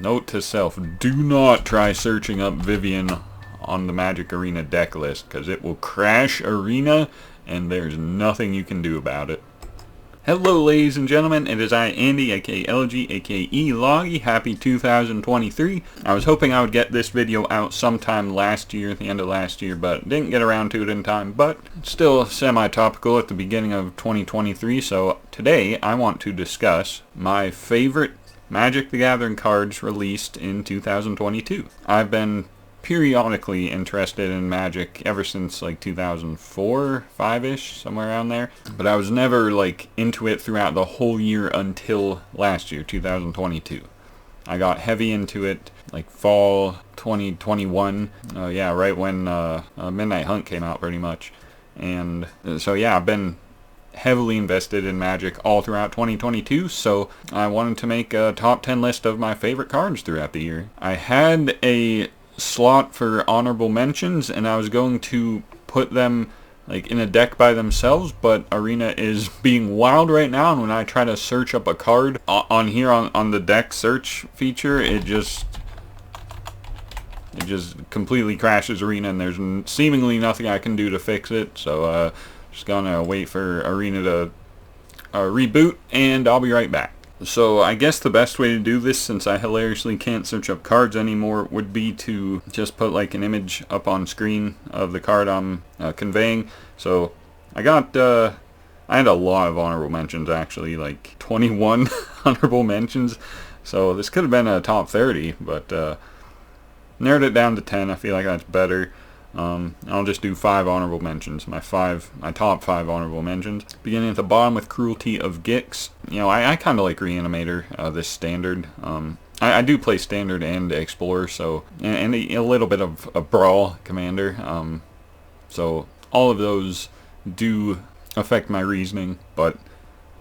note to self, do not try searching up Vivian on the Magic Arena deck list, because it will crash Arena, and there's nothing you can do about it. Hello ladies and gentlemen, it is I, Andy, aka Elogee, aka Elogee. Happy 2023. I was hoping I would get this video out sometime last year, at the end of last year, but didn't get around to it in time, but still semi-topical at the beginning of 2023, so today I want to discuss my favorite Magic the Gathering cards released in 2022. I've been periodically interested in Magic ever since like 2004, 5-ish, somewhere around there. But I was never like into it throughout the whole year until last year, 2022. I got heavy into it like fall 2021. Yeah, right when Midnight Hunt came out pretty much. And so yeah, I've been heavily invested in Magic all throughout 2022, so I wanted to make a top 10 list of my favorite cards throughout the year. I had a slot for honorable mentions, and I was going to put them like in a deck by themselves, but Arena is being wild right now, and when I try to search up a card on here on the deck search feature, it just completely crashes Arena, and there's seemingly nothing I can do to fix it. So just gonna wait for Arena to reboot, and I'll be right back. So I guess the best way to do this, since I hilariously can't search up cards anymore, would be to just put like an image up on screen of the card I'm conveying. So I had a lot of honorable mentions, actually, like 21 honorable mentions. So this could have been a top 30, but narrowed it down to 10. I feel like that's better. I'll just do 5 honorable mentions, my top 5 honorable mentions. Beginning at the bottom with Cruelty of Gix. You know, I kind of like Reanimator, this standard. I do play standard and Explorer, so, and a little bit of a Brawl Commander. So all of those do affect my reasoning, but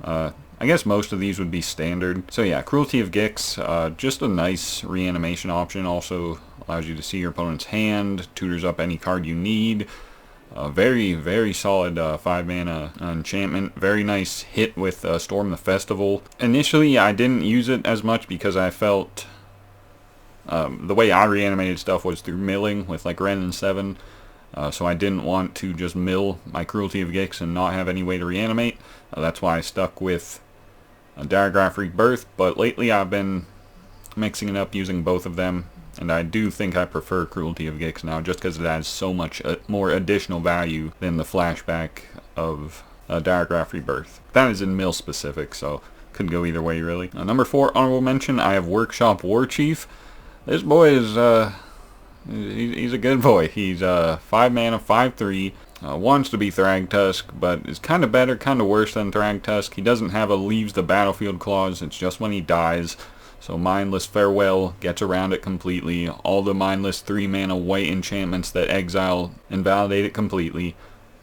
I guess most of these would be standard. So yeah, Cruelty of Gix, just a nice reanimation option. Also allows you to see your opponent's hand, tutors up any card you need. Very, very solid 5-mana enchantment. Very nice hit with Storm the Festival. Initially, I didn't use it as much because I felt the way I reanimated stuff was through milling with like Ren and 7. So I didn't want to just mill my Cruelty of Gix and not have any way to reanimate. That's why I stuck with Diagraph Rebirth, but lately I've been mixing it up using both of them, and I do think I prefer Cruelty of Gix now just because it has so much more additional value than the flashback of Diagraph Rebirth. That is in mill specific, so could go either way really. Number 4 honorable mention, I have Workshop Warchief. This boy is he's a good boy. He's 5 mana, 5/3. Wants to be Thragtusk, but is kind of better, kind of worse than Thragtusk. He doesn't have a leaves the battlefield clause. It's just when he dies. So Mindless Farewell gets around it completely. All the mindless 3-mana white enchantments that exile invalidate it completely.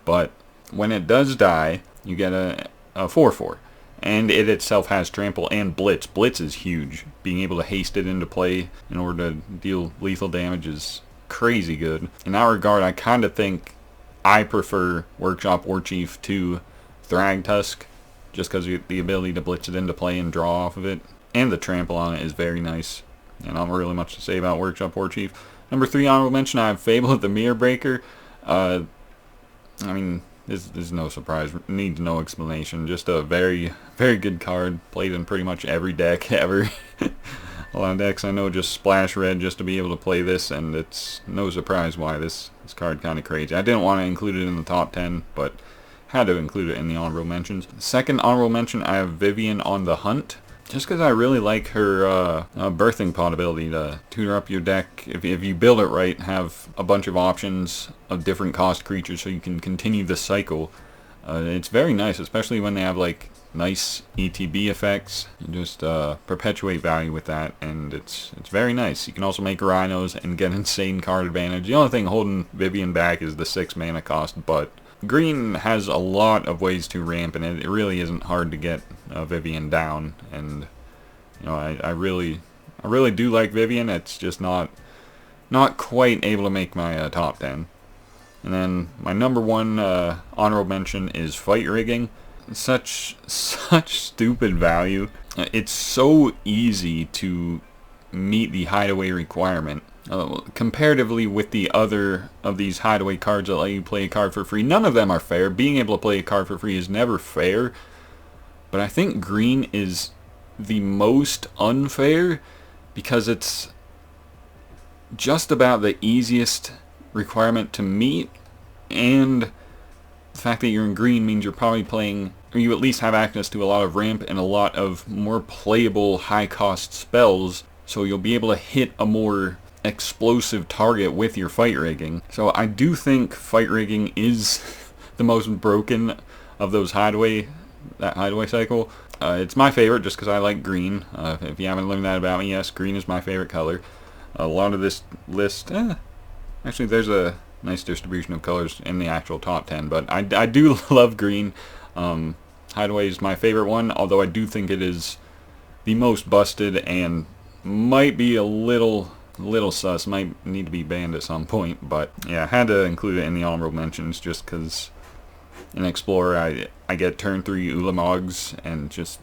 But when it does die, you get a 4/4. And it itself has Trample and Blitz. Blitz is huge. Being able to haste it into play in order to deal lethal damage is crazy good. In that regard, I kind of think I prefer Workshop Warchief to Thragtusk, just because the ability to blitz it into play and draw off of it. And the trample on it is very nice. And not really much to say about Workshop Warchief. Number 3 honorable mention, I have Fable of the Mirror Breaker. I mean, this is no surprise, needs no explanation. Just a very, very good card. Played in pretty much every deck ever. A lot of decks I know just splash red just to be able to play this, and it's no surprise why this card kind of crazy. I didn't want to include it in the top 10, but had to include it in the honorable mentions. Second honorable mention, I have Vivian on the Hunt. Just because I really like her birthing pod ability to tutor up your deck. If you build it right, have a bunch of options of different cost creatures so you can continue the cycle. It's very nice, especially when they have like nice ETB effects. You just perpetuate value with that, and it's very nice. You can also make rhinos and get insane card advantage. The only thing holding Vivian back is the 6 mana cost, but green has a lot of ways to ramp, and it really isn't hard to get Vivian down. And you know, I really do like Vivian. It's just not quite able to make my top 10. And then my number 1 honorable mention is Fight Rigging. Such stupid value. It's so easy to meet the hideaway requirement. Comparatively with the other of these hideaway cards that let you play a card for free, none of them are fair. Being able to play a card for free is never fair, but I think green is the most unfair because it's just about the easiest requirement to meet, and the fact that you're in green means you're probably playing, or you at least have access to a lot of ramp and a lot of more playable high cost spells, so you'll be able to hit a more explosive target with your fight rigging. So I do think fight rigging is the most broken of those hideaway cycle. It's my favorite just because I like green. If you haven't learned that about me, yes, green is my favorite color. A lot of this list, actually there's a nice distribution of colors in the actual top 10, but I do love green. Hideaway is my favorite one, although I do think it is the most busted and might be a little sus, might need to be banned at some point, but yeah, I had to include it in the honorable mentions just because in Explorer I get turn 3 Ulamogs and just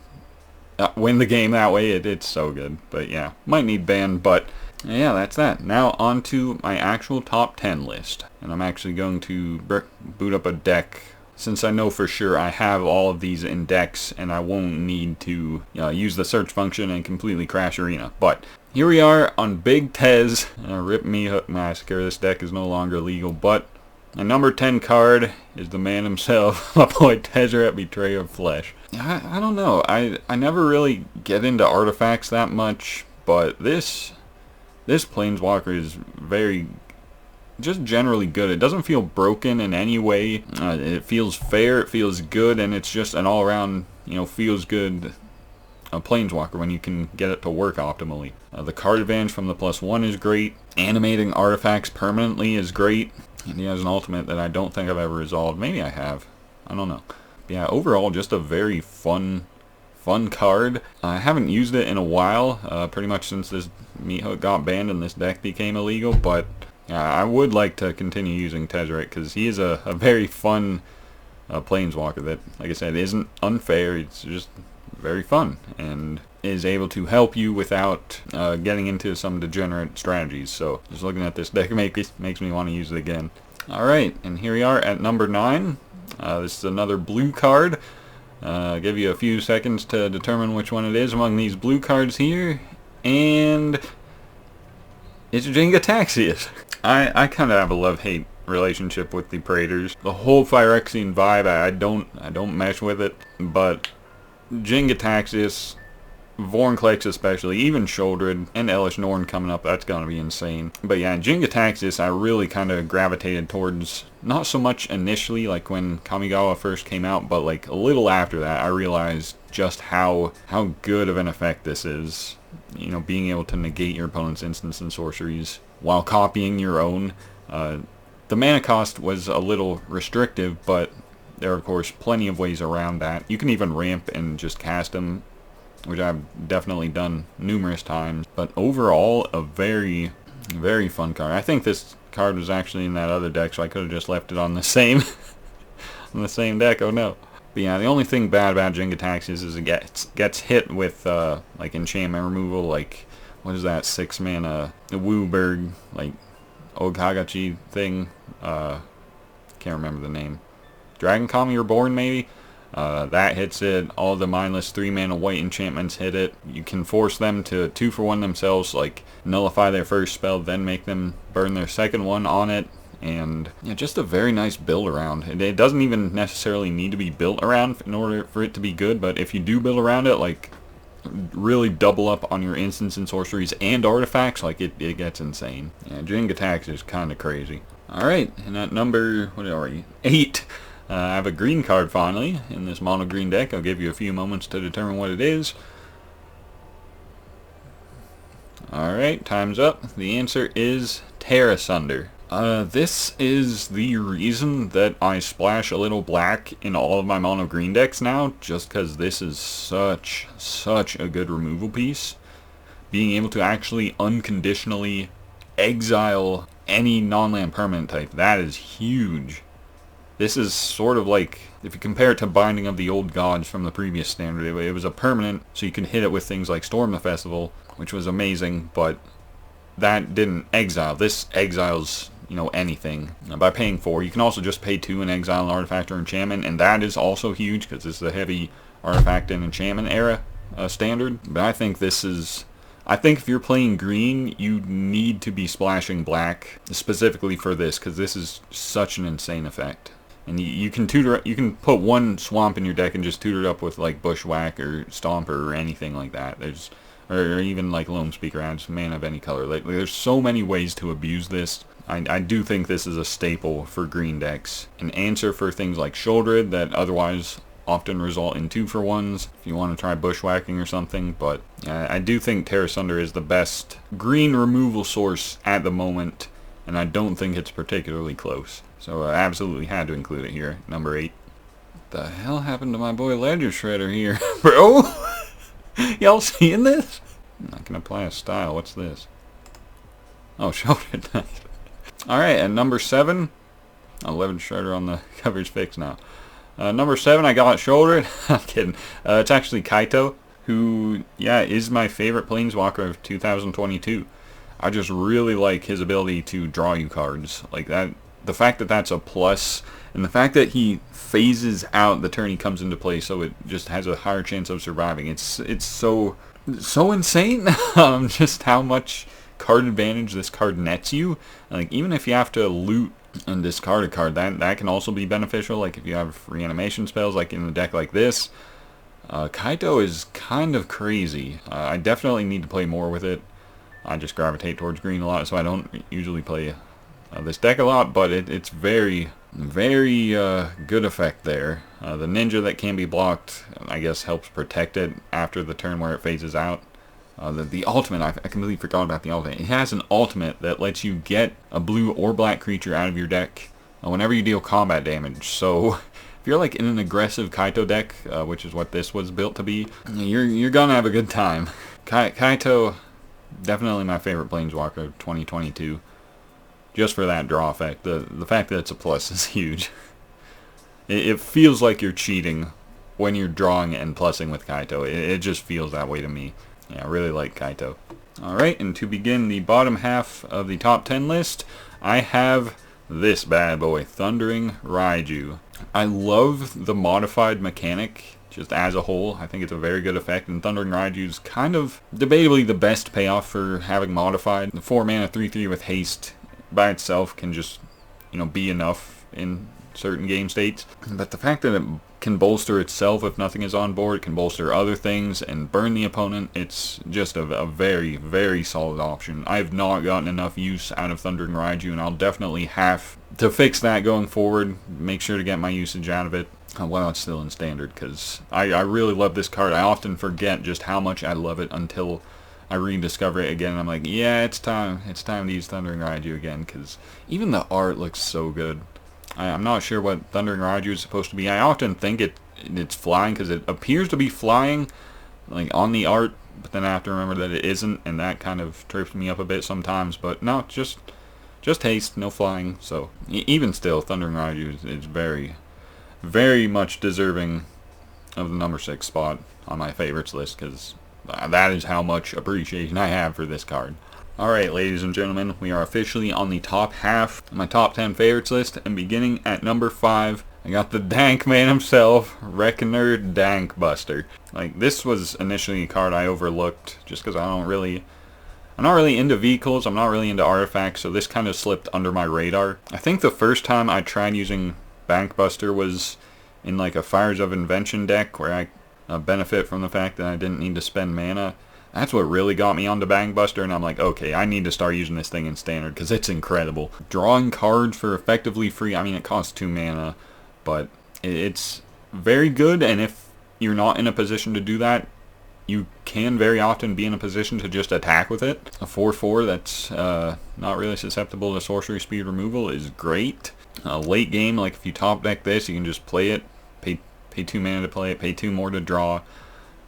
win the game that way. It's so good, but yeah, might need banned, but yeah, that's that. Now on to my actual top 10 list, and I'm actually going to boot up a deck since I know for sure I have all of these in decks and I won't need to use the search function and completely crash Arena. But here we are on Big Tez. Rip me Hook Massacre. This deck is no longer legal, but my number 10 card is the man himself, my boy Tesseract, Betrayer of Flesh. I don't know. I never really get into artifacts that much, but this Planeswalker is very, just generally good. It doesn't feel broken in any way. It feels fair, it feels good, and it's just an all-around, feels good Planeswalker when you can get it to work optimally. The card advantage from the +1 is great. Animating artifacts permanently is great. And he has an ultimate that I don't think I've ever resolved. Maybe I have. I don't know. But yeah, overall, just a very fun card. I haven't used it in a while, pretty much since this Meat Hook got banned and this deck became illegal, but I would like to continue using Tesseract because he is a very fun Planeswalker that, like I said, isn't unfair. It's just very fun and is able to help you without getting into some degenerate strategies. So just looking at this deck makes me want to use it again. Alright, and here we are at number 9. This is another blue card. I'll give you a few seconds to determine which one it is among these blue cards here, and it's Jenga Taxis. I kind of have a love-hate relationship with the Praetors. The whole Phyrexian vibe, I don't mesh with it, but Jenga Taxis, Vorinclex especially, even Sholdred and Elish Norn coming up, that's going to be insane. But yeah, Jenga Taxis I really kind of gravitated towards, not so much initially like when Kamigawa first came out, but like a little after that I realized just how good of an effect this is. Being able to negate your opponent's instants and sorceries while copying your own. The mana cost was a little restrictive, but there are of course plenty of ways around that. You can even ramp and just cast them, which I've definitely done numerous times. But overall, a very, very fun card. I think this card was actually in that other deck, so I could have just left it on the same on the same deck. Oh no. But yeah, the only thing bad about Jenga Taxis is it gets hit with like enchantment removal, like what is that 6-mana Wooburg, like Okagachi thing. Can't remember the name. Dragon Calm You're Born, maybe. That hits it. All the mindless 3-mana white enchantments hit it. You can force them to 2-for-1 themselves, like nullify their first spell, then make them burn their second one on it. And yeah, just a very nice build around. It doesn't even necessarily need to be built around in order for it to be good, but if you do build around it, like really double up on your instants and sorceries and artifacts, like it gets insane. Yeah, Jenga Taxis is kind of crazy. Alright, and at number, what are we, 8, I have a green card finally in this mono green deck. I'll give you a few moments to determine what it is. Alright, time's up. The answer is Terrace Under. This is the reason that I splash a little black in all of my mono green decks now, just because this is such a good removal piece. Being able to actually unconditionally exile any non-land permanent type, that is huge. This is sort of like, if you compare it to Binding of the Old Gods from the previous standard, it was a permanent, so you can hit it with things like Storm the Festival, which was amazing, but that didn't exile. This exiles, you know, anything by paying 4. You can also just pay 2 and exile an artifact or enchantment, and that is also huge because this is a heavy artifact and enchantment era standard. But I think this is... I think if you're playing green, you need to be splashing black specifically for this, because this is such an insane effect. And you can tutor, you can put 1 swamp in your deck and just tutor it up with like Bushwhack or Stomper or anything like that. There's, or even like Loam Speaker adds mana of any color. Like, there's so many ways to abuse this. I do think this is a staple for green decks. An answer for things like Shouldered that otherwise often result in 2-for-1s if you want to try bushwhacking or something, but I do think Terrace Under is the best green removal source at the moment, and I don't think it's particularly close. So I absolutely had to include it here, number 8. What the hell happened to my boy Ledger Shredder here? Bro! Y'all seeing this? I can apply a style. What's this? Oh, Shouldered. Alright, and number 7. 11 Shredder on the cover's fixed now. Number 7, I got Shouldered. I'm kidding. It's actually Kaito, who, yeah, is my favorite Planeswalker of 2022. I just really like his ability to draw you cards. Like that, the fact that that's a plus, and the fact that he phases out the turn he comes into play, so it just has a higher chance of surviving. It's so insane. Just how much card advantage this card nets you. Like, even if you have to loot and discard a card, that can also be beneficial. Like if you have reanimation spells like in a deck like this, Kaito is kind of crazy. I definitely need to play more with it. I just gravitate towards green a lot, so I don't usually play this deck a lot, but it's very good effect there. The ninja that can be blocked, I guess, helps protect it after the turn where it phases out. The ultimate, I completely forgot about the ultimate. It has an ultimate that lets you get a blue or black creature out of your deck whenever you deal combat damage. So if you're like in an aggressive Kaito deck, which is what this was built to be, you're gonna have a good time. Kaito, definitely my favorite Planeswalker of 2022. Just for that draw effect. The fact that it's a plus is huge. It feels like you're cheating when you're drawing and plussing with Kaito. It just feels that way to me. Yeah, I really like Kaito. Alright, and to begin the bottom half of the top 10 list, I have this bad boy, Thundering Raiju. I love the modified mechanic, just as a whole. I think it's a very good effect, and Thundering Raiju is kind of debatably the best payoff for having modified. The 4 mana 3/3 with haste by itself can just, you know, be enough in certain game states. But the fact that it can bolster itself if nothing is on board, it can bolster other things and burn the opponent, it's just a very solid option. I have not gotten enough use out of Thundering Raiju, and I'll definitely have to fix that going forward. Make sure to get my usage out of it while it's still in standard, because I really love this card. I often forget just how much I love it until I rediscover it again, and I'm like, yeah, it's time to use Thundering Raiju again, because even the art looks so good. I'm not sure what Thundering Raiju is supposed to be. I often think it's flying, because it appears to be flying like on the art, but then I have to remember that it isn't, and that kind of trips me up a bit sometimes. But no, just haste, no flying. So even still, Thundering Raiju is very much deserving of the number 6 spot on my favorites list, because that is how much appreciation I have for this card. Alright, ladies and gentlemen, we are officially on the top half of my top 10 favorites list, and beginning at number 5, I got the Dank man himself, Reckoner Dank Buster. Like, this was initially a card I overlooked, just because I'm not really into vehicles, I'm not really into artifacts, so this kind of slipped under my radar. I think the first time I tried using Dank Buster was in like a Fires of Invention deck, where I benefit from the fact that I didn't need to spend mana. That's what really got me onto Dank Buster, and I'm like, okay, I need to start using this thing in Standard, because it's incredible. Drawing cards for effectively free, I mean, it costs 2 mana, but it's very good, and if you're not in a position to do that, you can very often be in a position to just attack with it. A 4/4 that's not really susceptible to sorcery speed removal is great. Late game, like if you top deck this, you can just play it, pay 2 mana to play it, pay 2 more to draw,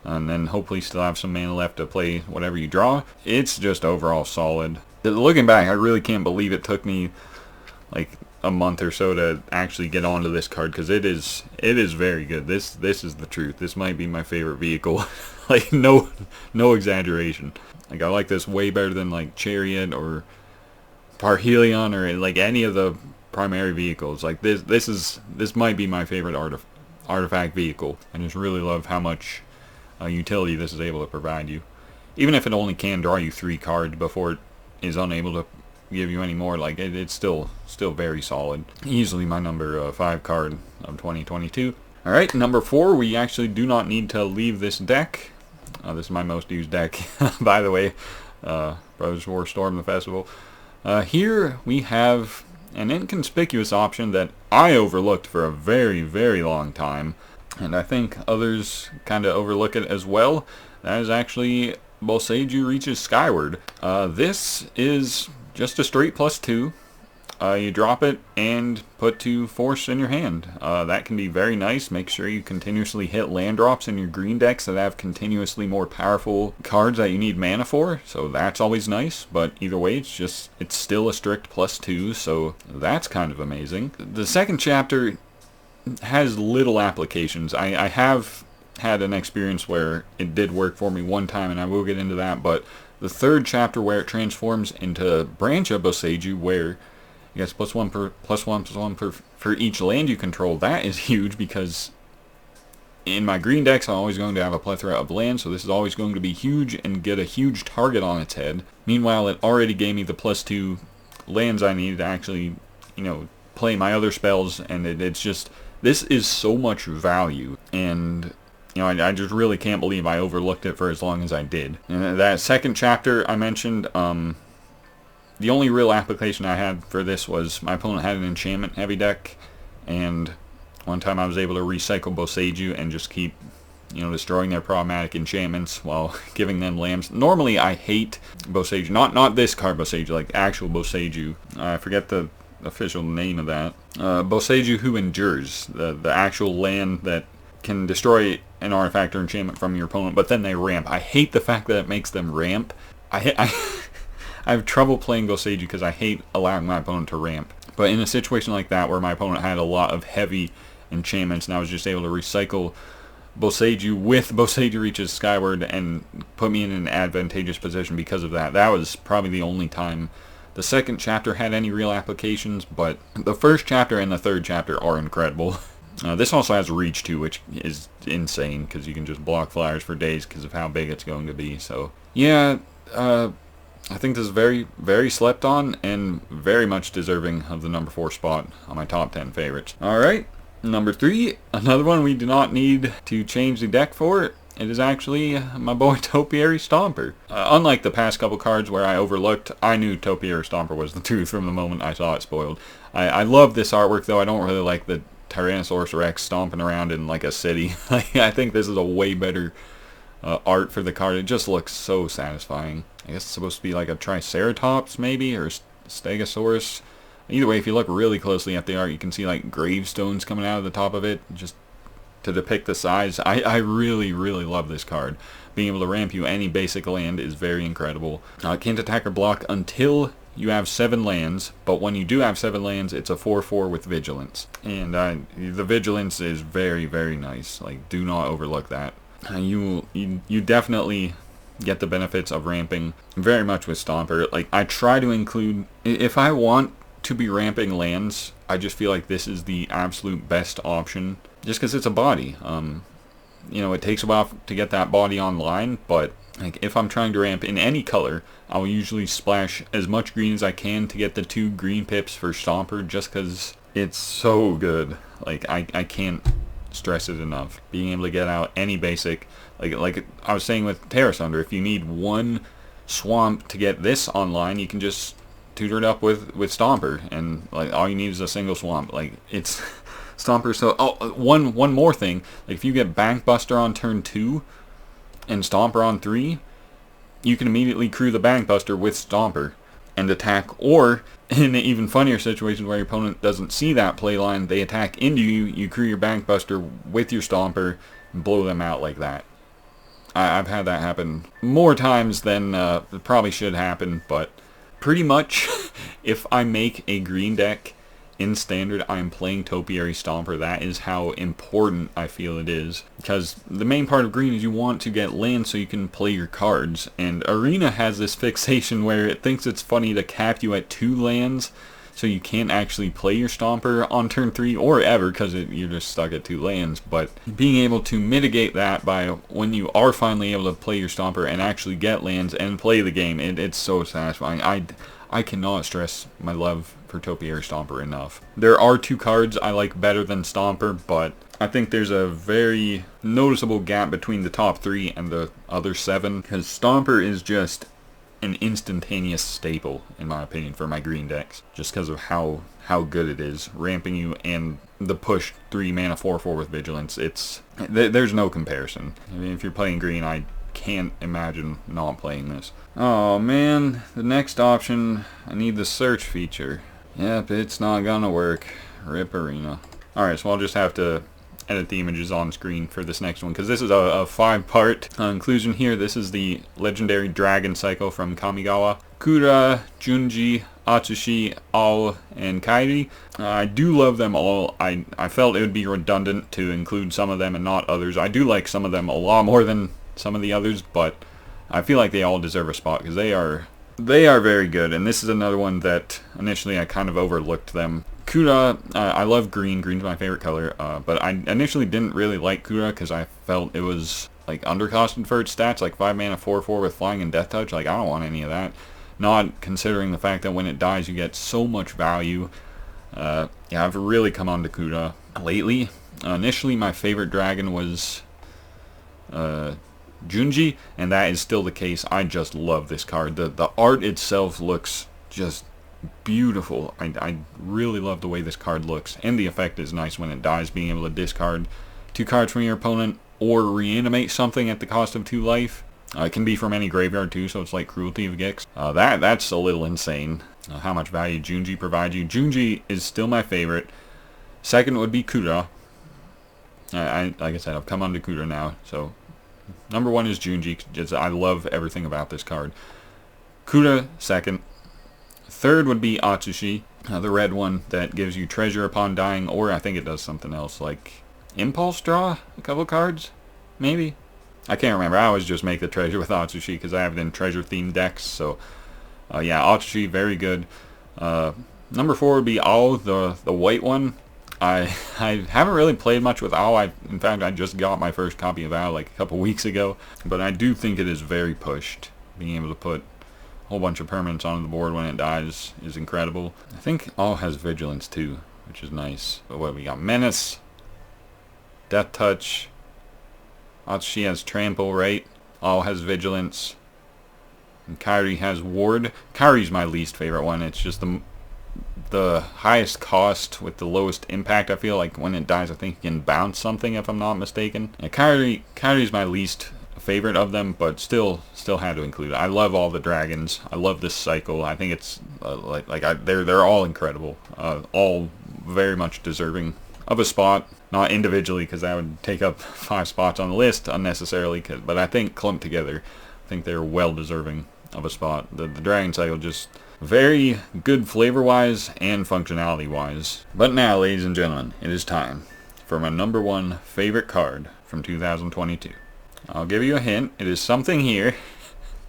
and then hopefully still have some mana left to play whatever you draw. It's just overall solid. Looking back, I really can't believe it took me like a month or so to actually get onto this card, because it is very good. This is the truth. This might be my favorite vehicle. Like, no exaggeration. Like, I like this way better than like Chariot or Parhelion or like any of the primary vehicles. Like this might be my favorite artifact vehicle. I just really love how much utility this is able to provide you. Even if it only can draw you 3 cards before it is unable to give you any more, like it's still very solid. Easily my number 5 card of 2022. Alright, number 4, we actually do not need to leave this deck. This is my most used deck, by the way. Brothers War Storm the Festival. Here we have an inconspicuous option that I overlooked for a very, very long time, and I think others kind of overlook it as well. That is actually Bossaiju Reaches Skyward. This is just a straight +2. You drop it and put 2 force in your hand. That can be very nice. Make sure you continuously hit land drops in your green decks that have continuously more powerful cards that you need mana for, so that's always nice. But either way, it's still a strict +2, so that's kind of amazing. The second chapter has little applications. I have had an experience where it did work for me one time, and I will get into that, but the third chapter where it transforms into Branch of Bossaiju, where you get +1/+1/+1 for each land you control, that is huge, because in my green decks I'm always going to have a plethora of lands, so this is always going to be huge and get a huge target on its head. Meanwhile, it already gave me the +2 lands I needed to actually, play my other spells, and it's just, this is so much value, and I just really can't believe I overlooked it for as long as I did. And that second chapter I mentioned, the only real application I had for this was my opponent had an enchantment heavy deck, and one time I was able to recycle Bossaiju and just keep, destroying their problematic enchantments while giving them lands. Normally I hate Bossaiju, not this card Bossaiju, like actual Bossaiju. I forget the official name of that. Bossaiju Who Endures, the actual land that can destroy an artifact or enchantment from your opponent, but then they ramp. I hate the fact that it makes them ramp. I have trouble playing Bossaiju because I hate allowing my opponent to ramp. But in a situation like that, where my opponent had a lot of heavy enchantments, and I was just able to recycle Bossaiju with Bossaiju Reaches Skyward and put me in an advantageous position because of that. That was probably the only time the second chapter had any real applications, but the first chapter and the third chapter are incredible. This also has reach too, which is insane, because you can just block flyers for days because of how big it's going to be. So yeah, I think this is very, very slept on and very much deserving of the number 4 spot on my top 10 favorites. Alright, number 3, another one we do not need to change the deck for. It is actually my boy Topiary Stomper. Unlike the past couple cards where I overlooked, I knew Topiary Stomper was the truth from the moment I saw it spoiled. I love this artwork, though. I don't really like the Tyrannosaurus Rex stomping around in like a city. I think this is a way better art for the card. It just looks so satisfying. I guess it's supposed to be like a Triceratops maybe, or Stegosaurus. Either way, if you look really closely at the art, you can see like gravestones coming out of the top of it, just to depict the size. I really, really love this card. Being able to ramp you any basic land is very incredible. Can't attack or block until you have 7 lands, but when you do have 7 lands, it's a 4/4 with Vigilance. And the Vigilance is very, very nice. Like, do not overlook that. You definitely get the benefits of ramping very much with Stomper. Like, I try to include, if I want to be ramping lands, I just feel like this is the absolute best option, just because it's a body. It takes a while to get that body online, but like, if I'm trying to ramp in any color, I'll usually splash as much green as I can to get the 2 green pips for Stomper, just because it's so good. Like, I can't stress it enough. Being able to get out any basic, like I was saying with Terrace Under, if you need 1 swamp to get this online, you can just tutor it up with Stomper, and like all you need is a single swamp. Like, it's Stomper. So one more thing, like if you get Dank Buster on turn 2 and Stomper on 3, you can immediately crew the Dank Buster with Stomper and attack, or in an even funnier situation where your opponent doesn't see that play line, they attack into you, you crew your Dank Buster with your Stomper and blow them out like that. I've had that happen more times than it probably should happen, but pretty much if I make a green deck in Standard I am playing Topiary Stomper. That is how important I feel it is. Because the main part of Green is you want to get land so you can play your cards. And Arena has this fixation where it thinks it's funny to cap you at 2 lands, so you can't actually play your Stomper on turn 3 or ever, because you're just stuck at 2 lands. But being able to mitigate that by when you are finally able to play your Stomper and actually get lands and play the game, it's so satisfying. I cannot stress my love for Topiary Stomper enough. There are 2 cards I like better than Stomper, but I think there's a very noticeable gap between the top 3 and the other 7, because Stomper is just an instantaneous staple, in my opinion, for my green decks, just because of how good it is, ramping you, and the push 3 mana 4/4 with Vigilance. There's no comparison. I mean, if you're playing green, I can't imagine not playing this. Oh man, the next option, I need the search feature. Yep, it's not gonna work. Rip Arena. Alright, so I'll just have to edit the images on screen for this next one, because this is a 5-part inclusion here. This is the legendary dragon cycle from Kamigawa. Kura, Junji, Atsushi, Ao, and Kairi. I do love them all. I felt it would be redundant to include some of them and not others. I do like some of them a lot more than some of the others, but I feel like they all deserve a spot because they are very good. And this is another one that initially I kind of overlooked them. Kura, I love green. Green's my favorite color, but I initially didn't really like Kura because I felt it was like undercosted for its stats, like 5 mana 4/4 with flying and death touch. Like, I don't want any of that. Not considering the fact that when it dies you get so much value. Yeah, I've really come on to Kura lately. Initially my favorite dragon was Junji, and that is still the case. I just love this card. The art itself looks just beautiful. I really love the way this card looks, and the effect is nice when it dies, being able to discard 2 cards from your opponent or reanimate something at the cost of 2 life. It can be from any graveyard too, so it's like Cruelty of Gix. That's a little insane, how much value Junji provides you. Junji is still my favorite. Second would be Kura. Like I said, I've come on to Kura now, so number 1 is Junji. I love everything about this card. Kura second. Third would be Atsushi, the red one that gives you treasure upon dying, or I think it does something else, like impulse draw a couple cards, maybe? I can't remember. I always just make the treasure with Atsushi because I have it in treasure-themed decks, so yeah, Atsushi, very good. Number 4 would be Ao, the white one. I haven't really played much with Ao. In fact, I just got my first copy of Ao like a couple weeks ago, but I do think it is very pushed. Being able to put a whole bunch of permanents on the board when it dies is incredible. I think Ao has Vigilance too, which is nice. But what we got? Menace, Death Touch. Atsushi has Trample, right? Ao has Vigilance. And Kairi has Ward. Kairi's my least favorite one. It's just the highest cost with the lowest impact. I feel like when it dies, I think you can bounce something if I'm not mistaken. Yeah, Kairi's my least favorite of them, but still had to include it. I love all the dragons. I love this cycle. I think it's they're all incredible. All very much deserving of a spot. Not individually, because that would take up 5 spots on the list unnecessarily. But I think clumped together, I think they're well deserving of a spot. The dragon cycle just very good flavor-wise and functionality-wise. But now, ladies and gentlemen, it is time for my number 1 favorite card from 2022. I'll give you a hint. It is something here.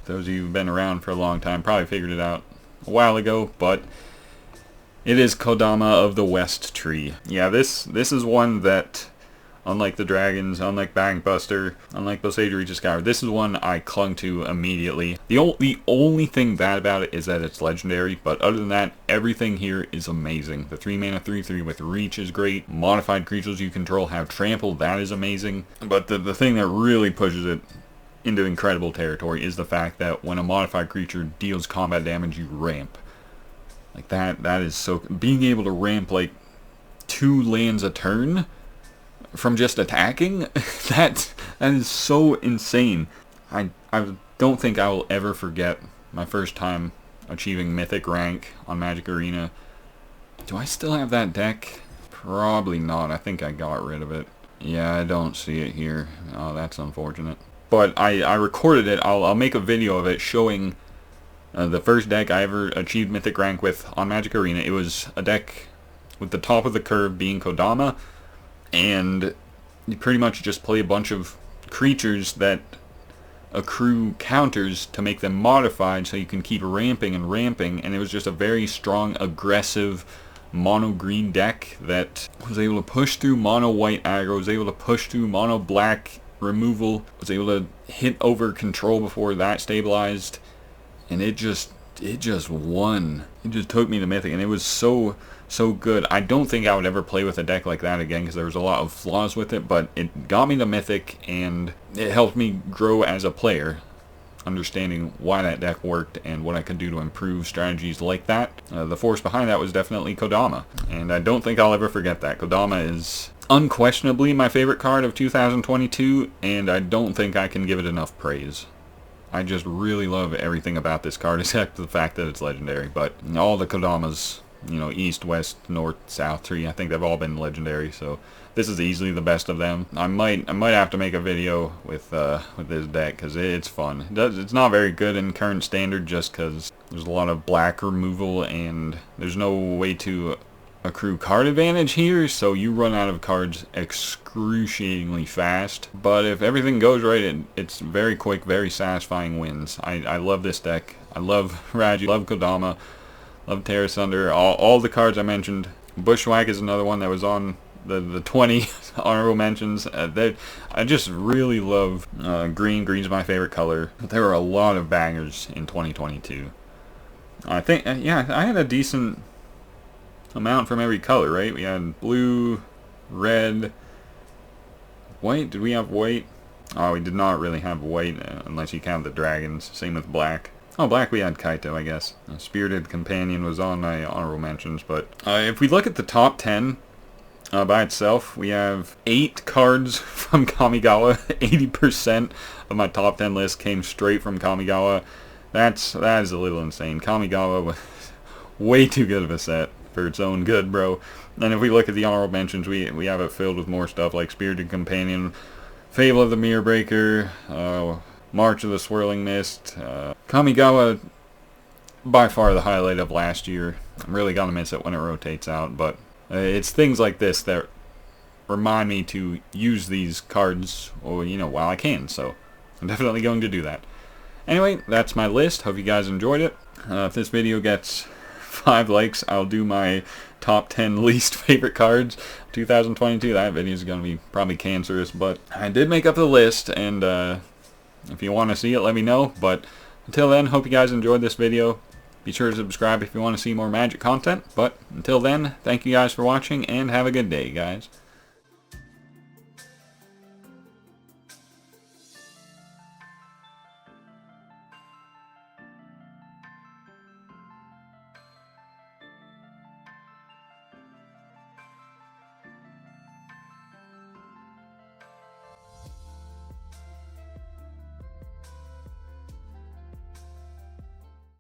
Those of you who've been around for a long time probably figured it out a while ago, but it is Kodama of the West Tree. Yeah, this is one that, unlike the dragons, unlike Dank Buster, unlike Bossaiju Reach of Sky, this is one I clung to immediately. The only thing bad about it is that it's legendary, but other than that, everything here is amazing. The 3 mana 3/3 with Reach is great. Modified creatures you control have Trample, that is amazing. But the thing that really pushes it into incredible territory is the fact that when a modified creature deals combat damage, you ramp. Like that is so... Being able to ramp like 2 lands a turn from just attacking, that is so insane. I don't think I will ever forget my first time achieving Mythic rank on Magic Arena. Do I still have that deck? Probably not. I think I got rid of it. Yeah, I don't see it here. Oh, that's unfortunate. But I recorded it. I'll make a video of it showing the first deck I ever achieved Mythic rank with on Magic Arena. It was a deck with the top of the curve being Kodama, and you pretty much just play a bunch of creatures that accrue counters to make them modified so you can keep ramping and ramping, and it was just a very strong, aggressive mono green deck that was able to push through mono white aggro, was able to push through mono black removal, was able to hit over control before that stabilized, and it just won. It just took me to Mythic, and it was so good. I don't think I would ever play with a deck like that again because there was a lot of flaws with it, but it got me to Mythic, and it helped me grow as a player, understanding why that deck worked and what I could do to improve strategies like that. The force behind that was definitely Kodama, and I don't think I'll ever forget that. Kodama is unquestionably my favorite card of 2022, and I don't think I can give it enough praise. I just really love everything about this card, except the fact that it's legendary. But all the Kodamas, you know, East, West, North, South, 3, I think they've all been legendary, so this is easily the best of them. I might have to make a video with this deck because it's fun. It's not very good in current standard just because there's a lot of black removal and there's no way to accrue card advantage here, so you run out of cards excruciatingly fast. But if everything goes right, it's very quick, very satisfying wins. I love this deck. I love Raji, love Kodama, love Terrace Under, all the cards I mentioned. Bushwhack is another one that was on the 20 honorable mentions. I just really love green. Green's my favorite color. There were a lot of bangers in 2022. I think, yeah, I had a decent amount from every color, right? We had blue, red, white. Did we have white? Oh, we did not really have white, unless you count the dragons. Same with black. Oh, black we had Kaito, I guess. Spirited Companion was on my honorable mentions, but if we look at the top 10 by itself, we have 8 cards from Kamigawa. 80% of my top 10 list came straight from Kamigawa. That is a little insane. Kamigawa was way too good of a set for its own good, bro. And if we look at the honorable mentions, we have it filled with more stuff like Spirited Companion, Fable of the Mirror Breaker, March of the Swirling Mist. Kamigawa, by far the highlight of last year. I'm really gonna miss it when it rotates out, but it's things like this that remind me to use these cards, or while I can. So I'm definitely going to do that. Anyway, that's my list. Hope you guys enjoyed it. If this video gets 5 likes, I'll do my top 10 least favorite cards 2022. That video is going to be probably cancerous, but I did make up the list, and if you want to see it, let me know. But until then, hope you guys enjoyed this video. Be sure to subscribe if you want to see more Magic content. But until then, thank you guys for watching, and have a good day, guys.